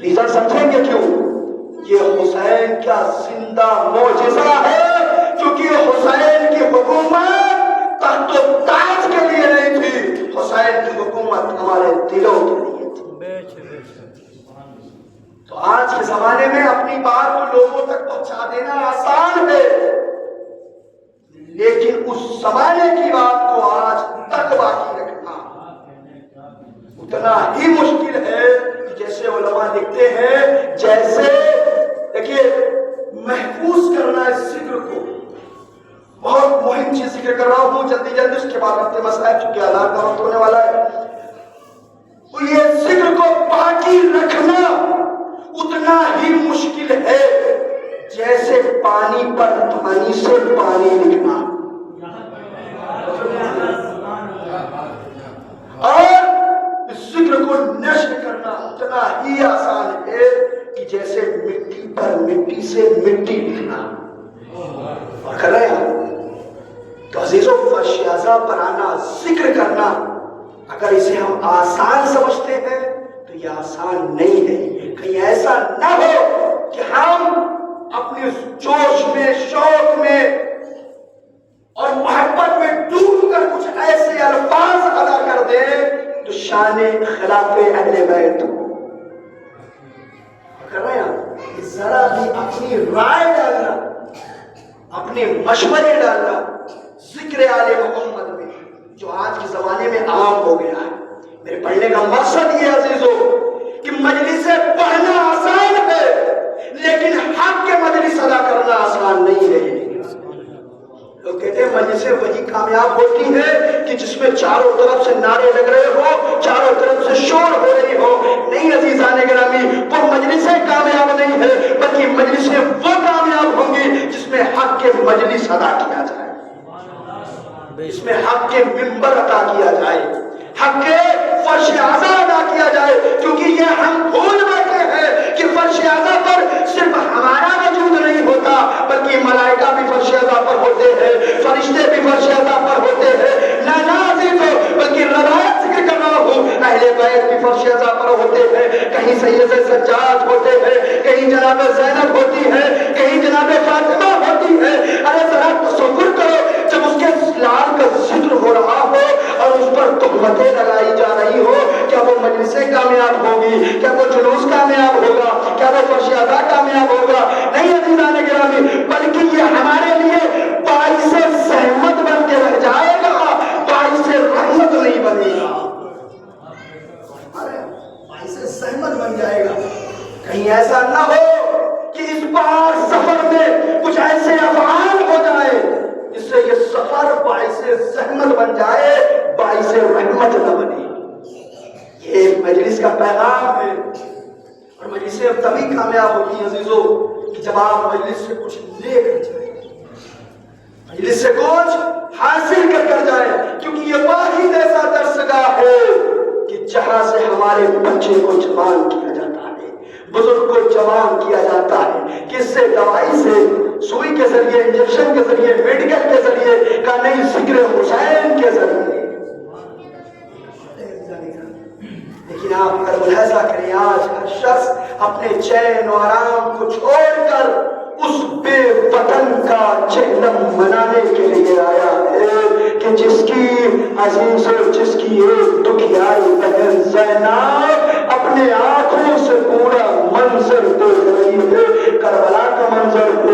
Reason سمجھیں گے کیوں؟ یہ حسین کا زندہ معجزہ ہے، کیونکہ حسین کی حکومت تخت و تاج کے لیے نہیں تھی، حسین کی حکومت ہمارے دلوں کے لیے تھی۔ تو آج کے زمانے میں اپنی بات کو لوگوں تک پہنچا دینا آسان ہے، لیکن اس زمانے کی بات کو آج تک باقی رکھنا اتنا ہی مشکل ہے کہ جیسے علماء لکھتے ہیں، جیسے دیکھیے محفوظ کرنا ہے ذکر کو، بہت مہم چیز ذکر کر رہا ہوں جلدی اس کے بعد اپنے مسائل چونکہ اذان کا وقت ہونے والا ہے۔ تو یہ ذکر کو باقی رکھنا اتنا ہی مشکل ہے جیسے پانی پر پانی سے پانی لکھنا، اور ذکر کو نشر کرنا اتنا ہی آسان ہے کہ جیسے مٹی پر مٹی سے مٹی لکھنا۔ اور کر رہے ہیں تو عزیزوں، فرشیازہ پر آنا، ذکر کرنا، اگر اسے ہم آسان سمجھتے ہیں تو یہ آسان نہیں ہے۔ کہیں ایسا نہ ہو کہ ہم اپنے جوش میں، شوق میں اور محبت میں ڈوب کر کچھ ایسے الفاظ ادا کر دیں تو شان خلاف اہل بیت کر رہے ہیں۔ ذرا بھی اپنی رائے ڈالنا، اپنے مشورے ڈالنا ذکر آل محمد میں، جو آج کے زمانے میں عام ہو گیا ہے۔ میرے پڑھنے کا مقصد یہ عزیزو کہ مجلس پڑھنا آسان ہے، لیکن حق کے مجلس ادا کرنا آسان نہیں ہے۔ لوگ کہتے ہیں مجلس وہی کامیاب ہوتی ہے کہ جس میں چاروں طرف سے نعرے لگ رہے ہو، چاروں طرف سے شور ہو رہی ہو۔ نہیں عزیزان گرامی، وہ مجلسیں کامیاب نہیں ہے، بلکہ مجلسیں وہ کامیاب ہوں گی جس میں حق کے مجلس ادا کیا جائے، اس میں حق کے منبر عطا کیا جائے، حق کے فرش اعظم ادا کیا جائے۔ کیونکہ یہ ہم بھول بیٹھے ہیں کہ فرش اعظم پر صرف ہمارا وجود نہیں ہوتا، بلکہ ملائکہ بھی فرش اعظم پر ہوتے ہیں، فرشتے بھی فرش اعظم پر ہوتے ہیں۔ نہ عزیزو، بلکہ روایت ذکر کر رہا ہوں، اہل بیت بھی فرش اعظم پر ہوتے ہیں۔ کہیں سید سجاد ہوتے ہیں، کہیں جناب زینب ہوتی ہے، کہیں جناب فاطمہ ہوتی ہے۔ ارے ذرا تصور کرو، جب اس کے لال کا ذکر ہو رہا ہو اور اس پر تہمتیں لگائی جا رہی ہو، کیا وہ مجلسیں کامیاب ہوگی؟ کیا وہ جلوس کامیاب ہوگا؟ کیا وہ فرش ادا کامیاب ہوگا؟ نہیں عزیزان گرامی، بلکہ یہ ہمارے لیے باعث زحمت بن کے رہ جائے گا، باعث رحمت نہیں بنے گا، باعث زحمت بن جائے گا۔ کہیں ایسا نہ ہو کہ اس بار سفر میں کچھ ایسے افعال ہو جائے جس سے یہ سفر باعث زحمت بن جائے، باعث رحمت نہ بنے۔ یہ مجلس کا پیغام ہے، اور مجلسیں اب تبھی کامیاب ہوتی ہیں عزیزو کہ جب آپ مجلس سے کچھ لے کر جائیں، مجلس سے کچھ حاصل کر جائیں، کیونکہ یہ واحد ایسا درسگاہ ہے کہ جہاں سے ہمارے بچے کو جوان کیا جاتا ہے، بزرگ کو جوان کیا جاتا ہے۔ کس سے؟ دوائی سے، سوئی کے ذریعے، انجیکشن کے ذریعے، میڈیکل کے ذریعے، کا نہیں ذکر حسین کے ذریعے۔ لیکن آپ اگر ملاحظہ کریں، آج ہر شخص اپنے چین و آرام کو چھوڑ کر اس بے وطن کا چہلم منانے کے لیے آیا ہے کہ جس کی عزیز اور جس کی ایک دکھیائی بہن زینب